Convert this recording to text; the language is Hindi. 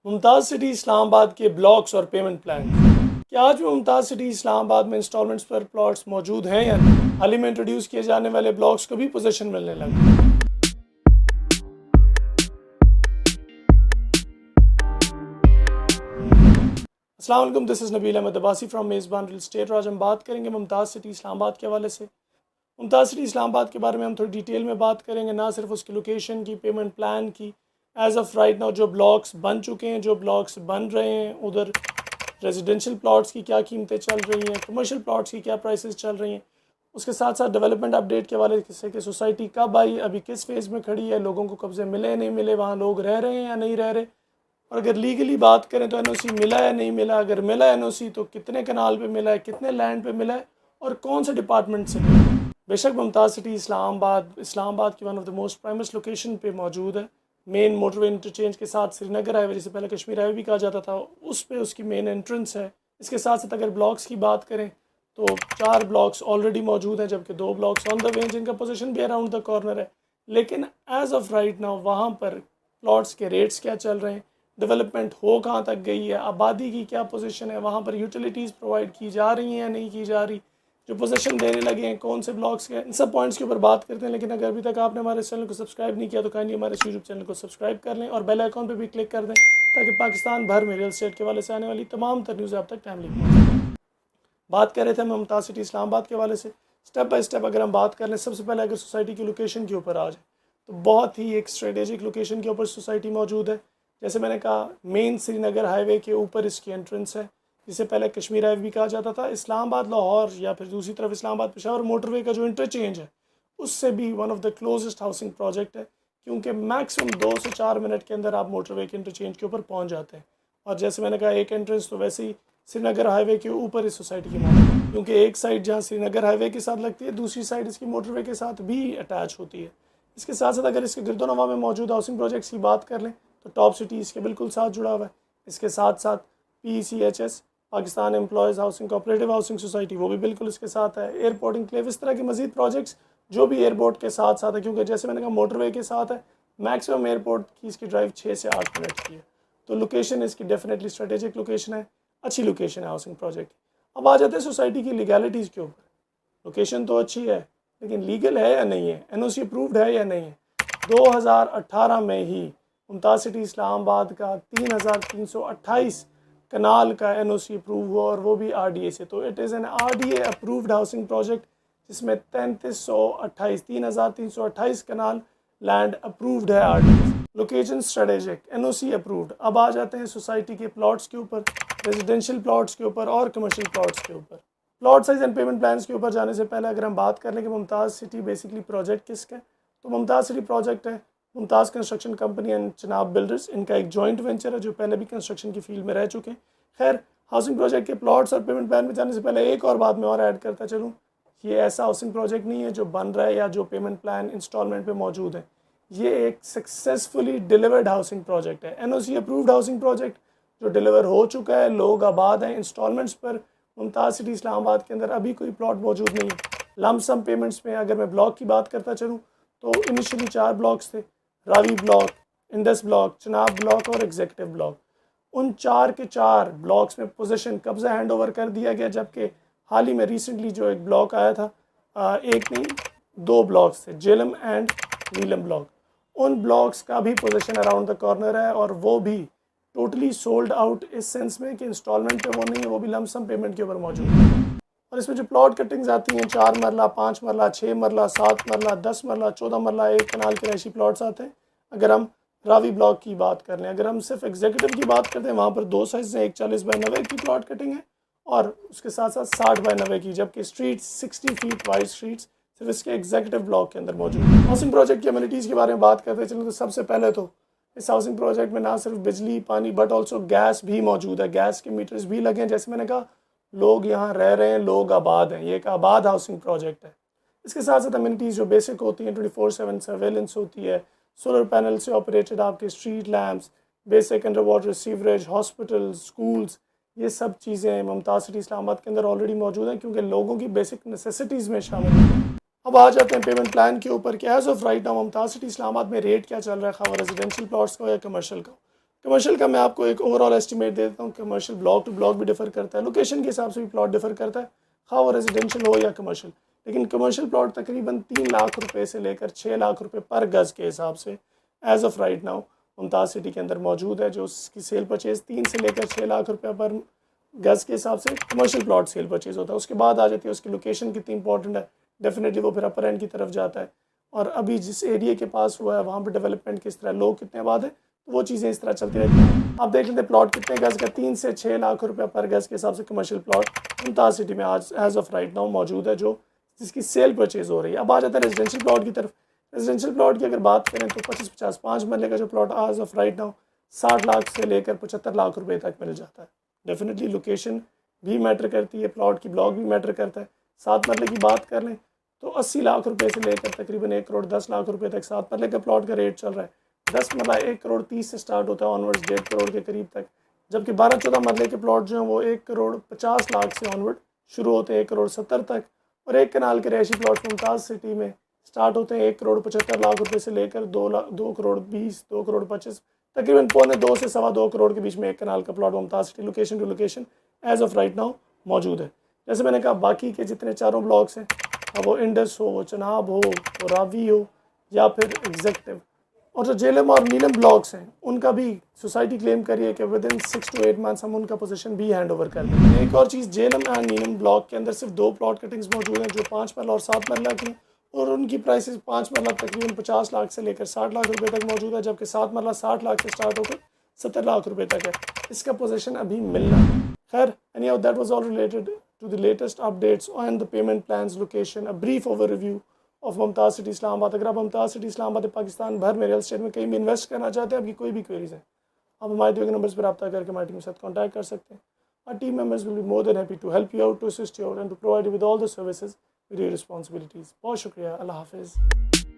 मुमताज़ सिटी इस्लामाबाद के ब्लॉक्स और पेमेंट प्लान। क्या आज भी मुमताज़ सिटी इस्लामाबाद में इंस्टॉलमेंट्स पर प्लॉट्स मौजूद हैं या नहीं? हाल ही में इंट्रोड्यूस किए जाने वाले ब्लॉक्स को भी पोजीशन मिलने लगा। अस्सलाम वालेकुम, this is Nabeel Ahmed Abbasi from Mezban real estate. आज हम बात करेंगे मुमताज़ सिटी इस्लामाबाद के हवाले से। मुमताज़ सिटी इस्लामाबाद के बारे में हम थोड़ी डिटेल में बात करेंगे, ना सिर्फ उसकी लोकेशन की, पेमेंट प्लान की, एज़ ऑफ राइट नाउ जो ब्लॉक्स बन चुके हैं, जो ब्लॉक्स बन रहे हैं, उधर रेजिडेंशियल प्लॉट्स की क्या कीमतें चल रही हैं, कमर्शियल प्लॉट्स की क्या प्राइसेस चल रही हैं, उसके साथ साथ डेवलपमेंट अपडेट के हवाले से कि सोसाइटी कब आई, अभी किस फेज़ में खड़ी है, लोगों को कब्जे मिले नहीं मिले, वहाँ लोग रह रहे हैं या नहीं रह रहे, और अगर लीगली बात करें तो एनओसी मिला है नहीं मिला, अगर मिला एनओसी तो कितने कनाल पे मिला है, कितने लैंड पे मिला है और कौन से डिपार्टमेंट से मिला है। बेशक मुमताज़ सिटी इस्लामाबाद की one of the most Primus location पे मौजूद है। मेन मोटरवे इंटरचेंज के साथ श्रीनगर हाईवे, जिसे पहले कश्मीर हाईवे भी कहा जाता था, उस पे उसकी मेन एंट्रेंस है। इसके साथ साथ अगर ब्लॉक्स की बात करें तो 4 ब्लॉक्स ऑलरेडी मौजूद हैं, जबकि 2 ब्लॉक्स ऑन द वे, जिनका पोजीशन भी अराउंड द कॉर्नर है। लेकिन एज ऑफ राइट नाउ वहाँ पर प्लॉट्स के रेट्स क्या चल रहे हैं, डेवलपमेंट हो कहाँ तक गई है, आबादी की क्या पोजीशन है, वहाँ पर यूटिलिटीज़ प्रोवाइड की जा रही हैं या नहीं की जा रही, जो पोजीशन देने लगे हैं कौन से ब्लॉक्स के, इन सब पॉइंट्स के ऊपर बात करते हैं। लेकिन अगर अभी तक आपने हमारे चैनल को सब्सक्राइब नहीं किया तो काइंडली हमारे यूट्यूब चैनल को सब्सक्राइब कर लें और बेल आइकॉन पे भी क्लिक कर दें, ताकि पाकिस्तान भर में रियल एस्टेट के हवाले से आने वाली तमाम तर न्यूज़ आप तक टाइमली पहुँचे। बात कर रहे थे हम मुमताज़ सिटी इस्लामाबाद के हवाले से। स्टेप बाय स्टेप अगर हम बात कर लें, सबसे पहले अगर सोसाइटी की लोकेशन के ऊपर आ जाए तो बहुत ही एक स्ट्रेटेजिक लोकेशन के ऊपर सोसाइटी मौजूद है। जैसे मैंने कहा, मेन श्रीनगर हाईवे के ऊपर इसकी एंट्रेंस है, जिसे पहले कश्मीर हाईवे भी कहा जाता था। इस्लामाबाद लाहौर या फिर दूसरी तरफ इस्लामाबाद पेशावर मोटरवे का जो इंटरचेंज है, उससे भी one of the closest housing project है, क्योंकि मैक्सिमम 2 से 4 मिनट के अंदर आप मोटरवे के इंटरचेंज के ऊपर पहुंच जाते हैं। और जैसे मैंने कहा, एक एंट्रेंस तो वैसे ही श्रीनगर हाईवे के ऊपर इस सोसाइटी की मौजूद है, क्योंकि एक साइड जहाँ श्रीनगर हाईवे के साथ लगती है, दूसरी साइड इसकी मोटरवे के साथ भी अटैच होती है। इसके साथ साथ अगर इसके गिरदोनवा में मौजूद हाउसिंग प्रोजेक्ट्स की बात कर लें तो टॉप सिटी इसके बिल्कुल साथ जुड़ा हुआ है। इसके साथ साथ PECHS, Pakistan employees housing cooperative housing society, वो भी बिल्कुल इसके साथ है। एयरपोर्ट इंक्लेव, इस तरह के मजीद प्रोजेक्ट्स जो भी एयरपोर्ट के साथ साथ है, क्योंकि जैसे मैंने कहा मोटरवे के साथ है, मैक्सिमम एयरपोर्ट की इसकी ड्राइव 6 से 8 मिनट की है। तो लोकेशन इसकी डेफिनेटली स्ट्रेटेजिक लोकेशन है, अच्छी लोकेशन है हाउसिंग प्रोजेक्ट। अब आ जाते हैं सोसाइटी की लीगैलिटीज़ के ऊपर। लोकेशन तो अच्छी है, लेकिन लीगल है या नहीं है, NOC अप्रूव्ड है या नहीं है। 2018 में ही मुमताज़ सिटी इस्लामाबाद का 3328 कनाल का NOC अप्रूव हुआ, और वो भी RDA से। तो it is an RDA approved housing project, जिसमें 3328 कनाल लैंड अप्रूव्ड है RDA। Location strategic, NOC approved. अब आ जाते हैं सोसाइटी के प्लॉट्स के ऊपर, रेजिडेंशियल प्लॉट्स के ऊपर और कमर्शियल प्लॉट्स के ऊपर। Plot size and payment plans के ऊपर जाने से पहले अगर हम बात कर लें कि मुमताज़ सिटी बेसिकली प्रोजेक्ट किसका है, तो मुमताज़ सिटी प्रोजेक्ट है Mumtaz construction company and Chenab builders. इनका एक जॉइंट वेंचर है, जो पहले भी कंस्ट्रक्शन की फील्ड में रह चुके हैं। खैर, हाउसिंग प्रोजेक्ट के प्लॉट्स और पेमेंट प्लान में जाने से पहले एक और बात मैं और ऐड करता चलूँ, ये ऐसा हाउसिंग प्रोजेक्ट नहीं है जो बन रहा है या जो पेमेंट प्लान इंस्टॉलमेंट पे मौजूद है। ये एक सक्सेसफुली डिलीवर्ड हाउसिंग प्रोजेक्ट है, NOC अप्रूव्ड हाउसिंग प्रोजेक्ट जो डिलीवर हो चुका है, लोग आबाद हैं इंस्टॉलमेंट्स पर। मुमताज़ सिटी इस्लामाबाद के अंदर अभी कोई प्लॉट मौजूद नहीं है। लमसम पेमेंट्स में अगर मैं ब्लॉक की बात करता चलूँ तो इनिशियली 4 ब्लॉक्स थे, Ravi block, Indus block, Chenab block और एग्जीक्यूटिव ब्लॉक। उन 4 के 4 ब्लॉक्स में पोजीशन कब्जा हैंड ओवर कर दिया गया, जबकि हाल ही में रिसेंटली जो एक ब्लॉक आया था, एक नहीं 2 ब्लॉक्स थे, जेलम एंड नीलम ब्लॉक। उन ब्लॉक्स का भी पोजीशन अराउंड द कॉर्नर है, और वो भी टोटली सोल्ड आउट, इस सेंस में कि इंस्टॉलमेंट पे वो नहीं है, वो भी लमसम पेमेंट के ऊपर मौजूद है। और इसमें जो प्लॉट कटिंग्स आती हैं, 4 मरला, 5 मरला, 6 मरला, 7 मरला, 10 मरला, 14 मरला, 1 कनाल के रैशी प्लॉट्स आते हैं। अगर हम रावी ब्लॉक की बात कर लें, अगर हम सिर्फ एग्जीक्यूटिव की बात करते हैं, वहाँ पर 2 साइज हैं, एक 40x90 की प्लॉट कटिंग है और उसके साथ साथ 60x90 की, जबकि स्ट्रीट 60 फीट वाइड स्ट्रीट्स सिर्फ इसके एग्जीक्यूटिव ब्लॉक के अंदर मौजूद है। हाउसिंग प्रोजेक्ट की अम्यूनिटीज़ के बारे में बात करते चलें तो सबसे पहले तो इस हाउसिंग प्रोजेक्ट में ना सिर्फ बिजली पानी बट ऑल्सो गैस भी मौजूद है, गैस के मीटर्स भी लगे हैं। जैसे मैंने कहा, लोग यहाँ रह रहे हैं, लोग आबाद हैं, ये एक आबाद हाउसिंग प्रोजेक्ट है। इसके साथ साथ अम्यूनिटीज़ जो बेसिक होती हैं, 24/7 सर्वेलेंस होती है, सोलर पैनल से ऑपरेटेड आपके street lamps, basic under water sewerage, hospital, schools, ये सब चीज़ें मुमताज़ सिटी इस्लामाबाद के अंदर ऑलरेडी मौजूद हैं, क्योंकि लोगों की बेसिक नेसेसिटीज़ में शामिल है। अब आ जाते हैं पेमेंट प्लान के ऊपर कि as of right now Mumtaz City Islamabad में रेट क्या चल रहा है, खा रेजिडेंशियल प्लॉट्स का या कमर्शियल का। कमर्शियल का मैं आपको एक ओवरऑल एस्टिमेट दे देता हूँ। कमर्शियल ब्लॉक टू ब्लॉक भी डिफर करता है, लोकेशन के हिसाब से भी प्लॉट डिफर करता है, खा वो रेजिडेंशियल हो या कमर्शियल। लेकिन कमर्शियल प्लॉट तकरीबन 3 लाख रुपए से लेकर 6 लाख रुपए पर गज़ के हिसाब से as of right now Mumtaz City के अंदर मौजूद है, जो उसकी सेल परचेज़ 3 से लेकर 6 लाख रुपये पर गज़ के हिसाब से कमर्शियल प्लॉट सेल परचेज़ होता है। उसके बाद आ जाती है उसकी लोकेशन कितनी इंपॉर्टेंट है, डेफिनेटली वो फिर अपर एंड की तरफ जाता है, और अभी जिस एरिया के पास हुआ है वहाँ पर डेवलपमेंट किस तरह, लोग कितने आबाद है, तो वो चीज़ें इस तरह चलती रहती हैं। आप देख लेते हैं प्लॉट कितने गज़ का, 3 से 6 लाख रुपये पर गज़ के हिसाब से कमर्शियल प्लॉट मुमताज़ सिटी में आज एज ऑफ राइट नाउ मौजूद है, जो जिसकी सेल परचेज़ हो रही है। अब आ जाता है रेजिडेंशियल प्लॉट की तरफ। रेजिडेंशियल प्लॉट की अगर बात करें तो 25-50 5 मरले का जो प्लॉट आज ऑफ राइट नाउ 60 लाख से लेकर 75 लाख रुपए तक मिल जाता है। डेफिनेटली लोकेशन भी मैटर करती है, प्लॉट की ब्लॉक भी मैटर करता है। 7 मरले की बात कर लें तो 80 लाख रुपए से लेकर तकरीबन 1 करोड़ 10 लाख रुपए तक 7 मरले का प्लॉट का रेट चल रहा है। 10 मरला 1 करोड़ 30 से स्टार्ट होता है ऑनवर्ड्स 1.5 करोड़ के करीब तक, जबकि 12-14 मरले के प्लॉट जो हैं वो 1 करोड़ 50 लाख से ऑनवर्ड शुरू होते हैं 1 करोड़ 70 तक, और 1 कनाल के रहायशी प्लॉट मुमताज़ सिटी में स्टार्ट होते हैं 1 करोड़ 75 लाख रुपए से लेकर 2 करोड़ 20 2 करोड़ 25 तकरीबन 2.25 से 2.25 करोड़ के बीच में 1 कनाल का plot Mumtaz City location to location as of right now मौजूद है। जैसे मैंने कहा बाकी के जितने चारों ब्लॉक्स हैं, अब वो इंडस हो, वो चनाब हो, वो रावी हो या फिर एग्जेक्टिव, और जो जेलम और नीलम ब्लॉक्स हैं उनका भी सोसाइटी क्लेम करिए कि विद इन 6 to 8 मंथ्स हम उनका पोजीशन भी हैंड ओवर कर देंगे। एक और चीज़, जेलम एंड नीलम ब्लॉक के अंदर सिर्फ 2 प्लॉट कटिंग्स मौजूद हैं जो 5 मरला और 7 मरला की, और उनकी प्राइसेस 5 मरला तकरीबन 50 लाख से लेकर 60 लाख रुपए तक मौजूद है, जबकि 7 मरला 60 लाख से स्टार्ट होकर 70 लाख रुपए तक है। इसका पोजीशन अभी मिलना है। खैर, anyhow, that was all related to the latest updates on the payment plans, location, a brief overview of Mumtaz City Islamabad. अगर आप मुमताज़ सिटी इस्लामाबाद पाकिस्तान भर में रियल एस्टेट में कहीं भी इन्वेस्ट करना चाहते हैं, आपकी कोई भी क्वेरीज है, आप हमारे दिए गए नंबर्स पर रब्ता करके हमारी टीम के साथ कॉन्टैक्ट कर सकते हैं। Our team members will be more than happy to help you out, to assist you out and to provide you with all the services with your responsibilities। बहुत शुक्रिया, अल्लाह हाफिज़।